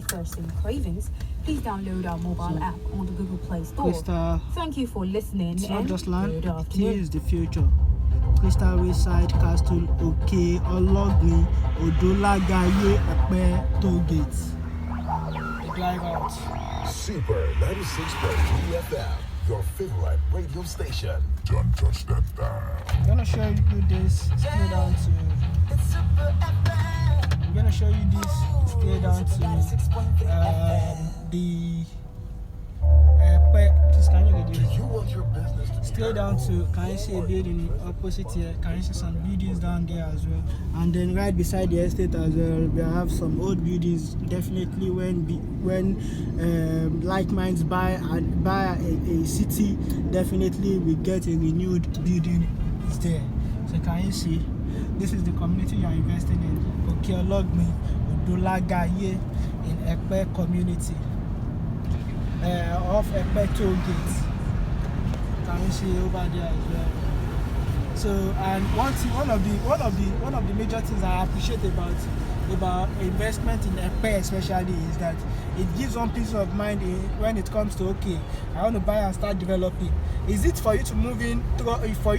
thirst and cravings, please download our mobile app on the Google Play Store. CHRISTAL. Thank you for listening. It's not and just land, good it afternoon. is the future. CHRISTAL WAYSIDE, CHRISTAL, OK, Ologni, Lekki-Epe toll gates. Drive out. Super 96.3 FM, your favorite radio station. Don't touch that dial. I'm gonna show you this straight down to. I'm gonna show you this straight down to the. Please, can you get Do this? you want your business to be Straight down to, can you see a building opposite here? Can you see some buildings down there as well? And then right beside the estate as well, we have some old buildings. Definitely, when like minds buy a city, definitely we get a renewed building. It's there. So can you see? This is the community you are investing in. Okay, Ologni, Lekki-Epe in Epe community. Off Epe toll gate. Can you see over there as well? So, and one of the major things I appreciate about investment in Epe especially is that it gives one peace of mind when it comes to, okay, I want to buy and start developing. Is it for you to move in, for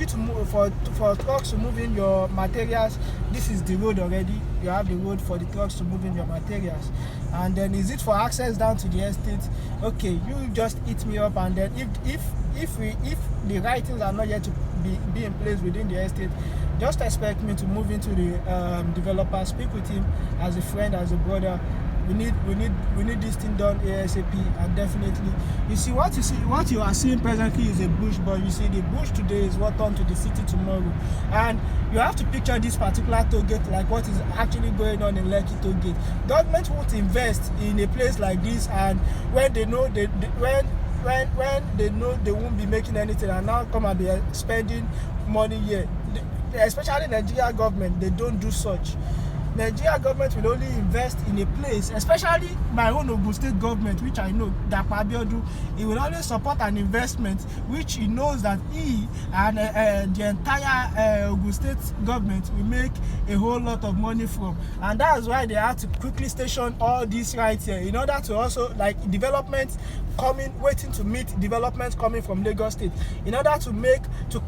trucks to move in your materials? This is the road already. You have the road for the trucks to move in your materials. And then is it for access down to the estate? Okay, you just hit me up, and then if the right things are not yet to be in place within the estate, just expect me to move into the developer, speak with him as a friend, as a brother. We need this thing done ASAP, and definitely what you are seeing presently is a bush, but you see the bush today is what turned to the city tomorrow. And you have to picture this particular toll gate like what is actually going on in Lekki toll gate. Government won't invest in a place like this, and when they know when they know they won't be making anything, and now come and be spending money here. Especially Nigeria government, they don't do such. Nigeria government will only invest in a place, especially my own Ogun State government, which I know that Pabiodu, he will always support an investment which he knows that he and the entire Ogun State government will make a whole lot of money from. And that's why they have to quickly station all this right here in order to also, like, development waiting to meet developments coming from Lagos State, in order to make to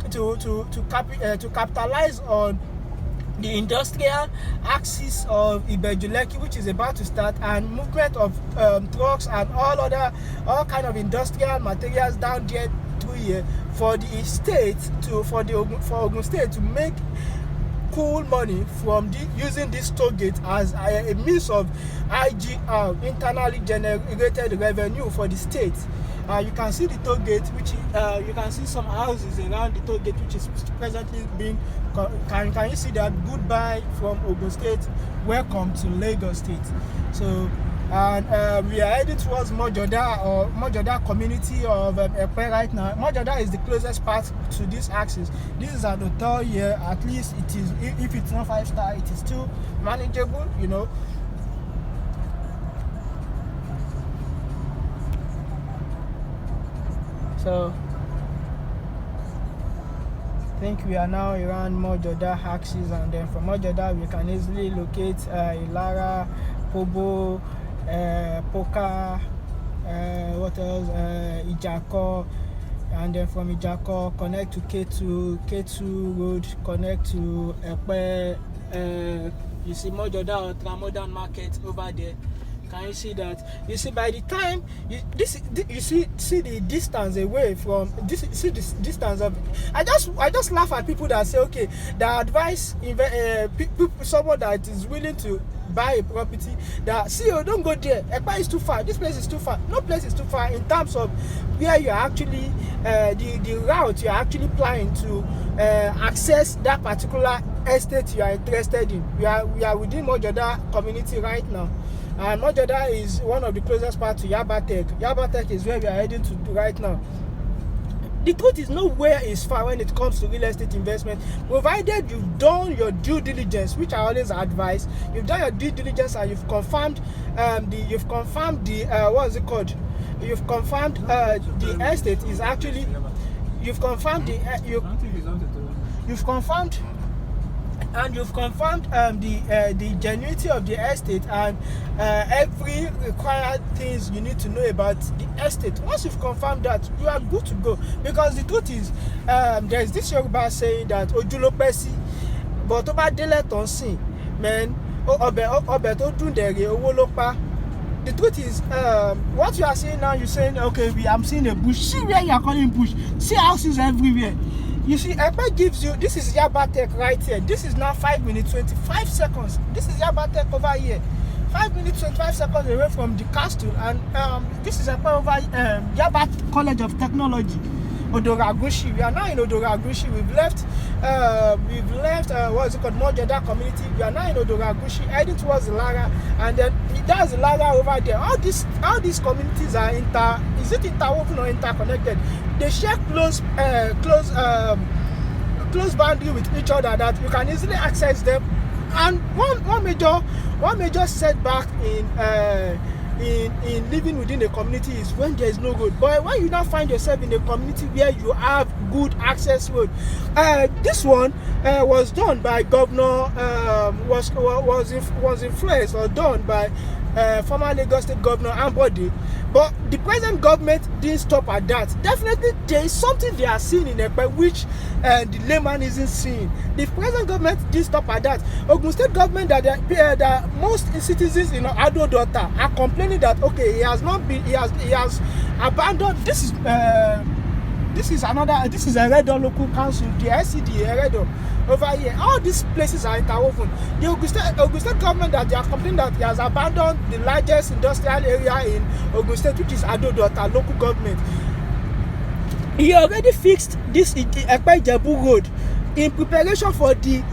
capitalize on the industrial axis of Ibeju-Lekki, which is about to start, and movement of trucks and all kind of industrial materials down there through here for the state for Ogun State to make cool money from using this toll gate as a means of IGR, internally generated revenue for the state. You can see the toll gate, which you can see some houses around the toll gate, which is presently being. Can you see that? Goodbye from Ogun State, welcome to Lagos State. So, and we are heading towards Mojoda community of Epe right now. Mojoda is the closest part to this axis. This is an hotel here. At least it is. If it's not 5-star, it is still manageable, you know. So I think we are now around Mojoda axis, and then from Mojoda we can easily locate Alaro, Pobo, Poka, what else? Ijako, and then from Ijako connect to K2 road, connect to Epe. You see Mojoda or Ultra-Modern Market over there. Can you see that? You see, by the time you see the distance away from this, see this distance of. I just laugh at people that say, okay, they advise someone that is willing to buy a property that, see, oh, don't go there. Epe is too far. This place is too far. No place is too far in terms of where you are actually the route you are actually planning to access that particular estate you are interested in. We are within Mojoda community right now. And Mojoda is one of the closest parts to Yabatek. Yabatek is where we are heading to right now. The truth is, nowhere is far when it comes to real estate investment, provided you've done your due diligence, which I always advise. You've done your due diligence and you've confirmed what's it called? You've confirmed the estate is actually. You've confirmed and you've confirmed the genuinity of the estate and every required things you need to know about the estate. Once you've confirmed that, you are good to go. Because the truth is, there's this Yoruba saying that Ojulo Pesi, but over dele tonsin, man, obe to dun dere owo lo pa. The truth is, what you are saying now, you're saying, okay, I'm seeing a bush. See where you are calling bush. See houses everywhere. You see, Epe gives you, this is Yaba Tech right here. This is now 5 minutes, 25 seconds. This is Yaba Tech over here. 5 minutes, 25 seconds away from the castle. And this is Epe over Yaba College of Technology, Odoragushi. We are now in Odoragushi. We've left, what is it called, more gender community. We are now in Odoragushi, heading towards Alaro. And then that's Alaro over there. All these communities are is it interwoven or interconnected? They share close boundary with each other that you can easily access them. And one major setback in living within a community is when there is no road. But when you now find yourself in a community where you have good access road, this one was done by governor, was influenced or done by former Lagos State Governor Ambode. But the present government didn't stop at that. Definitely, there is something they are seeing in Epe which the layman isn't seeing. The present government didn't stop at that. Ogun State government that most citizens in Ado Dota are complaining that okay, he has abandoned. This is Eredo local council, the SCD Eredo over here. All these places are interwoven. The Ogun State government that they are complaining that he has abandoned the largest industrial area in Ogun State, which is Ado Dota local government. He already fixed this Epe Jebu road in preparation for the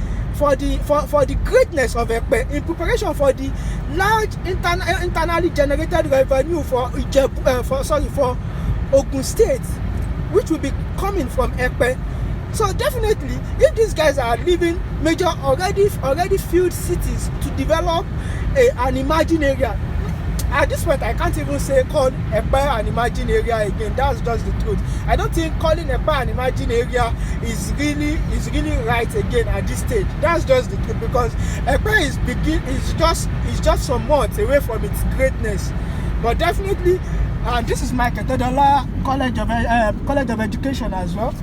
greatness of Epe, in preparation for the large internally generated revenue for for Ogun State, which will be coming from Epe. So definitely, if these guys are leaving major already filled cities to develop an emerging area, at this point I can't even say call Epe an emerging area again. That's just the truth. I don't think calling Epe an emerging area is really right again at this stage. That's just the truth, because Epe is just some months away from its greatness. But definitely, this is Mike Todola College of Education as well.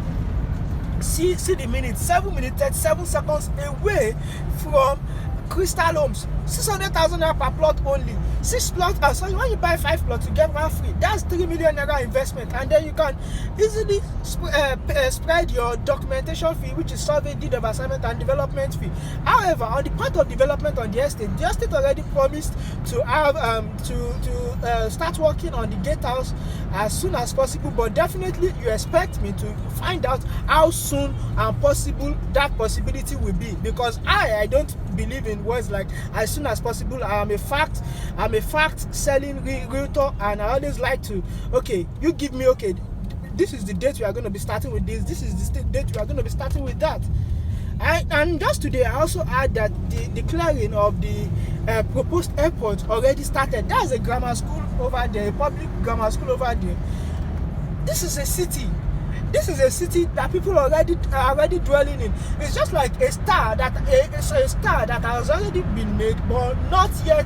See the minutes, 7 minutes 37 seconds away from Crystal Homes. 600,000 naira per plot only. 6 plots. So when you buy 5 plots, you get 1 free. That's 3 million naira investment, and then you can easily spread your documentation fee, which is survey, deed of assignment, and development fee. However, on the part of development on the estate already promised to have start working on the gatehouse as soon as possible. But definitely, you expect me to find out how soon and possible that possibility will be, because I don't believe in words like as soon as possible. I'm a fact selling realtor, and I always like to, okay, you give me, okay, this is the date we are going to be starting with this is the date we are going to be starting with that. And just today I also heard that the clearing of the proposed airport already started. That's a grammar school over there, a public grammar school over there. This is a city that people are already dwelling in. It's just like a star that has already been made, but not yet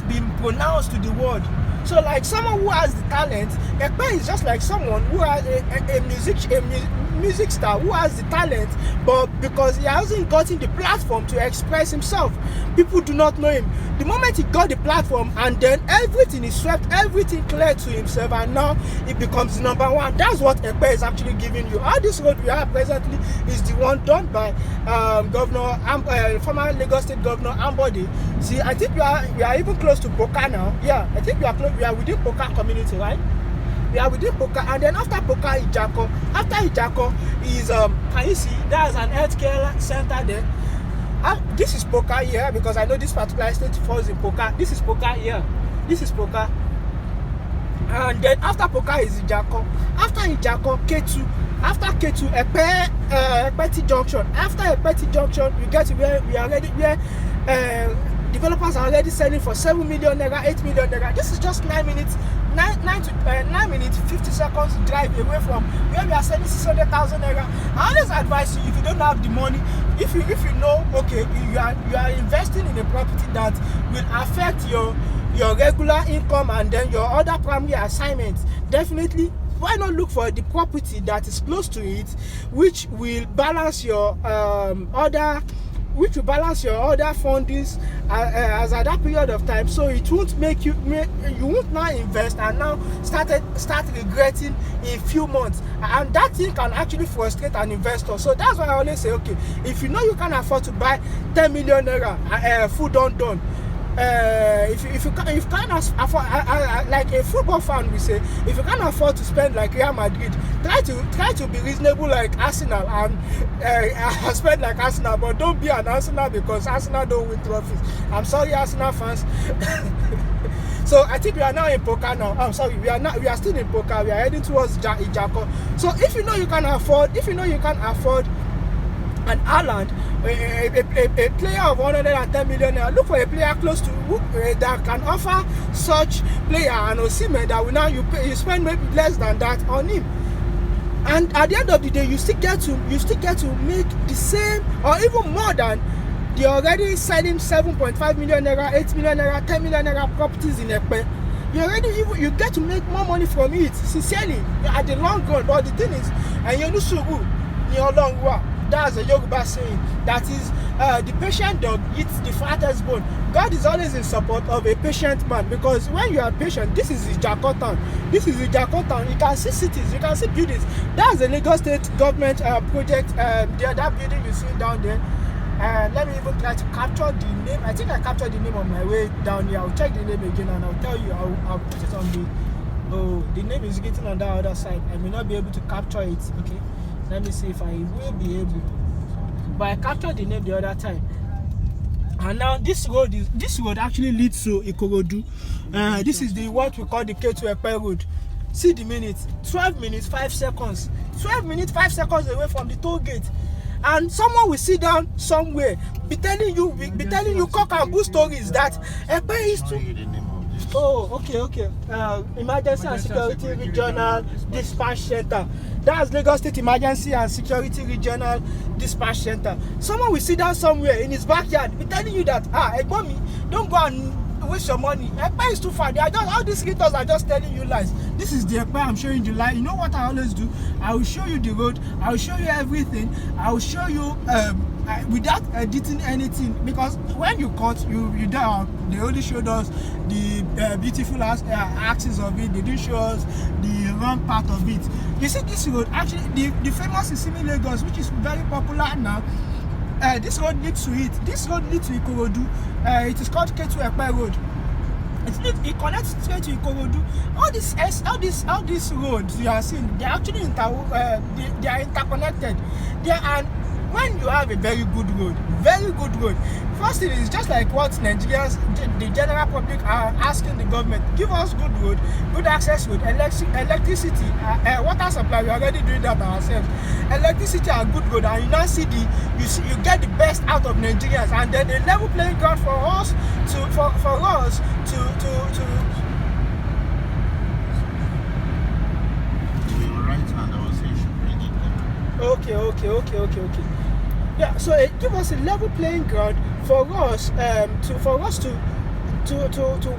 been pronounced to the world. So like someone who has the talent, Epe is just like someone who has a music star who has the talent, but because he hasn't gotten the platform to express himself, people do not know him. The moment he got the platform, and then everything is swept, everything cleared to himself, and now he becomes number one. That's what Epe is actually giving you. All this road we have presently is the one done by former Lagos State Governor Ambode. See, I think we are even close to Poka now. Yeah, I think we are within Poka community, right? We are within Poka, and then after Poka, Ijako. After Ijako is can you see there's an healthcare center there? This is Poka here, because I know this particular estate falls in Poka. This is Poka here. This is Poka. And then after Poka is Ijako. After Ijako, K2. After K2, Ekpeti Junction. After Ekpeti Junction, we get to where developers are already selling for 7 million naira, 8 million naira. This is just 9 9 minutes 50 seconds drive away from where we are selling 600,000 naira. I always advise you, if you don't have the money, if you know, okay, you are investing in a property that will affect your regular income and then your other primary assignments, definitely why not look for the property that is close to it, which will balance your other fundings as at that period of time, so it won't make you won't now invest and now start regretting in few months, and that thing can actually frustrate an investor. So that's why I always say, okay, if you know you can afford to buy 10 million naira full done, if you can't afford, like a football fan we say, if you can't afford to spend like Real Madrid, try to be reasonable like Arsenal and spend like Arsenal, but don't be an Arsenal because Arsenal don't win trophies. I'm sorry, Arsenal fans. So I think we are now in poker now. I'm sorry, we are still in poker. We are heading towards Ijako. So if you know you can afford an Ireland, a player of 110 million, look for a player close to that can offer such player and Osimhen that will now you spend maybe less than that on him, and at the end of the day you still get to make the same or even more than the already selling 7.5 million naira, 8 million naira, 10 million naira properties in Epe. You get to make more money from it sincerely at the long run. But the thing is, and you know, long run. That's a Yoruba saying. That is, the patient dog eats the fattest bone. God is always in support of a patient man, because when you are patient, this is Ijako. This is Ijako town. You can see cities, you can see buildings. That's the Lagos State government project. That building you see down there. Let me even try to capture the name. I think I captured the name on my way down here. I'll check the name again and I'll tell you. I'll put it on the. Oh, the name is getting on the other side. I may not be able to capture it. Okay. Let me see if I will be able, but I captured the name the other time. And now this road actually leads to Ikorodu. This is what we call the K2 road. See the minutes, 12 minutes 5 seconds, 12 minutes 5 seconds away from the toll gate, and someone will sit down somewhere be telling you cock and bull stories that Epe is too. Oh, okay. Emergency and Security Regional Dispatch Center. That's Lagos State Emergency and Security Regional Dispatch Center. Someone will sit down somewhere in his backyard, be telling you that, Egbomi, don't go and waste your money. Epe is too far. All these creators are just telling you lies. This is the Epe I'm showing you lies. You know what I always do? I will show you the road. I will show you everything. I will show you without editing anything, because when you cut, you down. They only showed us the beautiful axis of it. They didn't show us the wrong part of it. You see, this road actually, the famous Isimi Lagos, which is very popular now. This road leads to it. This road leads to Ikorodu. It is called K2 Road. It connects straight to Ikorodu. All these roads you are seeing, they are actually they are interconnected. When you have a very good road, first thing is just like what Nigerians, the general public are asking the government: give us good road, good access road, electricity, water supply. We are already doing that ourselves. Electricity and good road, and you now see you get the best out of Nigerians, and then a level playing ground for us to. Okay. Yeah, so it give us a level playing ground for us to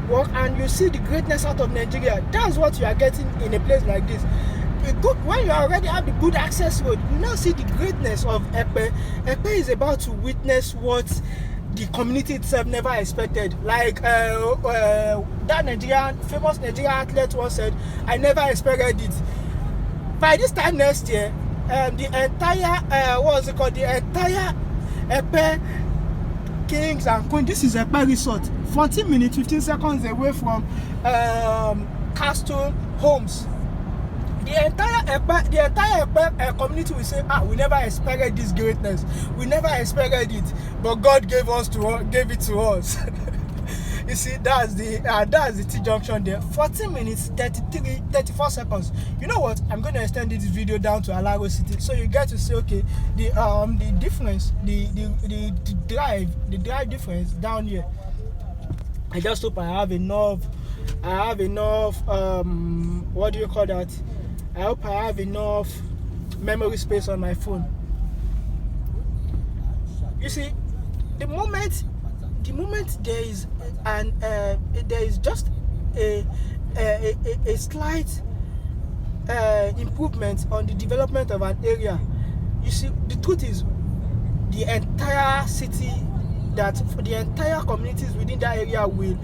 work, and you see the greatness out of Nigeria. That's what you are getting in a place like this. When you already have the good access road, you now see the greatness of Epe. Epe is about to witness what the community itself never expected. Like that famous Nigerian athlete once said, "I never expected it." By this time next year, the entire the entire Epe kings and queens. This is Epe Resort, 14 minutes 15 seconds away from Castle Homes. The entire Epe community will say, we never expected this greatness. We never expected it, but God gave it to us. You see, that's the T junction there. 14 minutes 34 seconds. You know what? I'm going to extend this video down to Alaro City, so you get to see, okay, the difference, the drive difference down here. I just hope I have enough I have enough what do you call that? I hope I have enough memory space on my phone. You see, the moment there is just a slight improvement on the development of an area, you see, the truth is the entire city, that the entire communities within that area will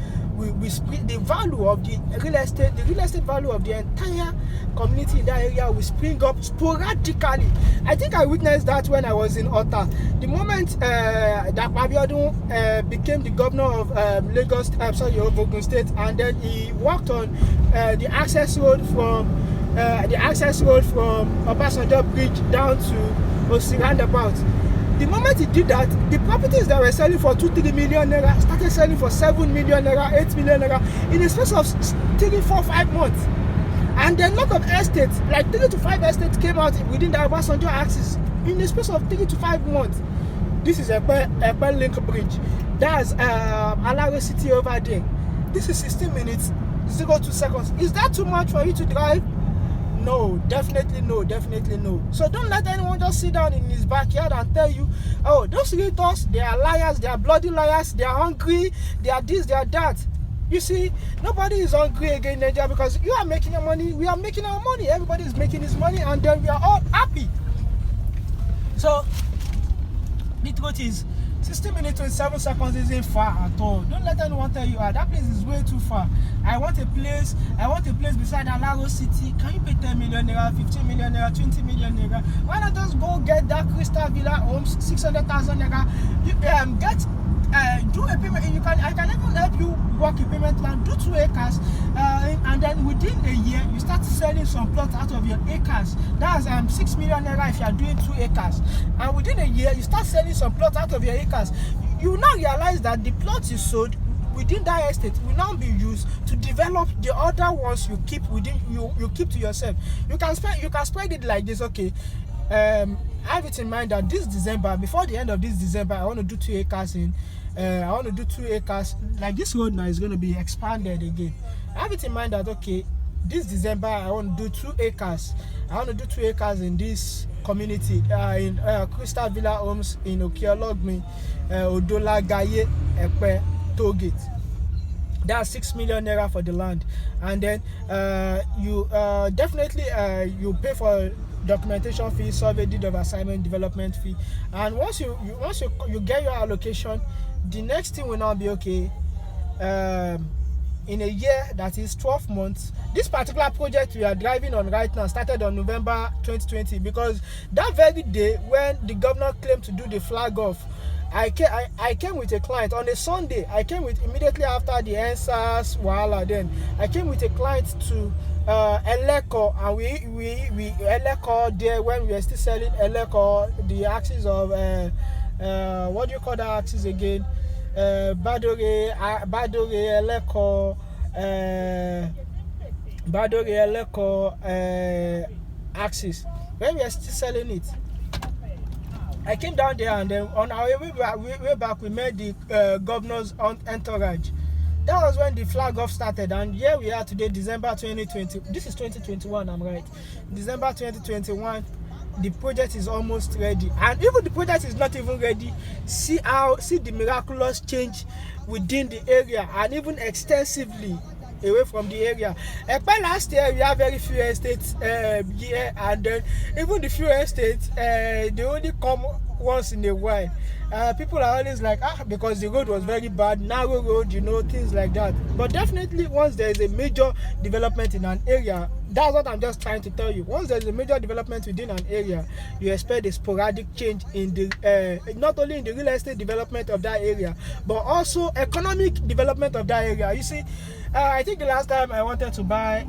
spring, the value of the real estate value of the entire community in that area will spring up sporadically. I think I witnessed that when I was in Ota. The moment that Abiodun became the governor of Lagos, Ogun State, and then he worked on the access road from Obasanjo Bridge down to Osi Roundabout. The moment he did that, the properties that were selling for 2-3 million naira started selling for 7 million naira, 8 million naira in the space of 3, 4, 5 months. And then a lot of estates, like 3 to 5 estates, came out within the Obasanjo axis in the space of 3 to 5 months. This is Epe Link Bridge. That's Alaro City over there. This is 16 minutes, 02 seconds. Is that too much for you to drive? No, definitely no. So don't let anyone just sit down in his backyard and tell you, oh, those realtors, they are liars, they are bloody liars, they are hungry, they are this, they are that. You see, nobody is hungry again in Nigeria because you are making your money, we are making our money, everybody is making his money, and then we are all happy. So the truth is, 16 minutes 27 seconds isn't far at all. Don't let anyone tell you, that place is way too far. I want a place beside Alaro City. Can you pay 10 million naira, 15 million naira, 20 million naira? Why not just go get that Crystal Villa homes, 600,000 naira? You do a payment. I can even help you work a payment plan. Do 2 acres, and then within a year you start selling some plots out of your acres. That's 6 million naira if you are doing 2 acres. And within a year you start selling some plots out of your acres. You now realize that the plots you sold within that estate will now be used to develop the other ones you keep within you keep to yourself. You can spread it like this. Okay, have it in mind that this December, before the end of this December, I want to do 2 acres in. I want to do 2 acres. Like this road now is going to be expanded again. Have it in mind that okay, this December I want to do 2 acres. I want to do 2 acres in this community in Crystal Villa Homes in Okeologmi, Odola Gaye Epe Tollgate. That's 6 million naira for the land, and then you definitely you pay for documentation fee, survey deed of assignment, development fee, and once you get your allocation, the next thing will now be okay. In a year, that is 12 months. This particular project we are driving on right now started on November 2020, because that very day when the governor claimed to do the flag off, I came with a client on a Sunday. I came with immediately after the NSAS Wahala. Then I came with a client to Eleko, and we Eleko there when we were still selling Eleko, the axis of what do you call that axis again? Badore Eleko axis. When we are still selling it, I came down there, and then on our way back we met the governor's entourage. That was when the flag off started, and here we are today, December 2020. This is 2021, I'm right. December 2021, the project is almost ready, and even the project is not even ready. See the miraculous change within the area, and even extensively away from the area. Last year we have very few estates here, and then even the few estates they only come once in a while. People are always like, because the road was very bad, narrow road, things like that. But definitely once there is a major development in an area, that's what I'm just trying to tell you. Once there is a major development within an area, you expect a sporadic change in the not only in the real estate development of that area, but also economic development of that area. You see, I think the last time I wanted to buy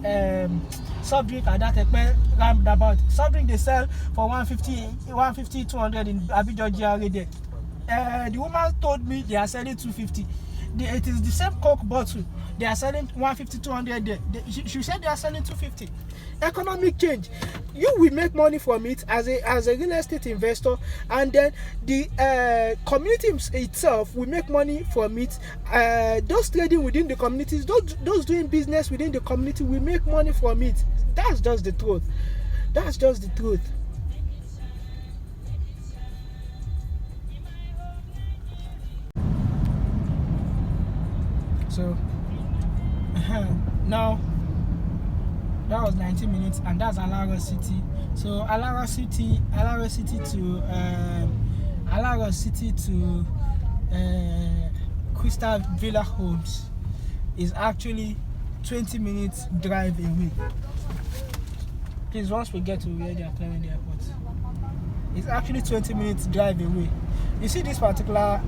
soft drink at that Ekpe Roundabout, soft drink they sell for 150, 200 in Abidjan GRA there. The woman told me they are selling 250. it is the same Coke bottle. They are selling 150, 200 there. She said they are selling 250. Economic change. You will make money from it as a real estate investor, and then the community itself will make money from it. Those trading within the communities, those doing business within the community will make money from it. That's just the truth. That's just the truth. So now that was 19 minutes, and that's Alaro City. So Alaro City to Crystal Villa Homes is actually 20 minutes drive away. Please, once we get to where they are clearing the airport, it's actually 20 minutes drive away. You see this particular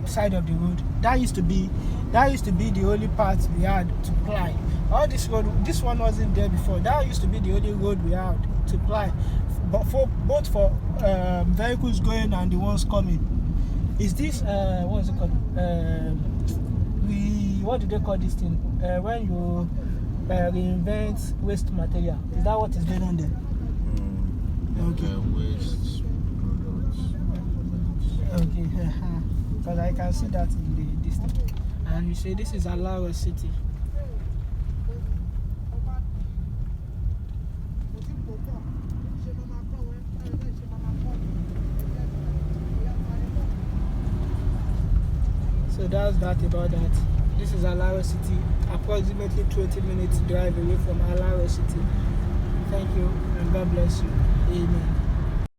side of the road, that used to be the only part we had to ply. All this road, this one wasn't there before. That used to be the only road we had to ply, but both for vehicles going and the ones coming. Is this what is it called? What do they call this thing? When you reinvent waste material. Is that what is going on there? Okay. Waste products. Okay. Because I can see that in the distance. And you say this is Alaro City. So that's that about that. This is Alaro City, approximately 20 minutes drive away from Alaro City. Thank you and God bless you. Amen.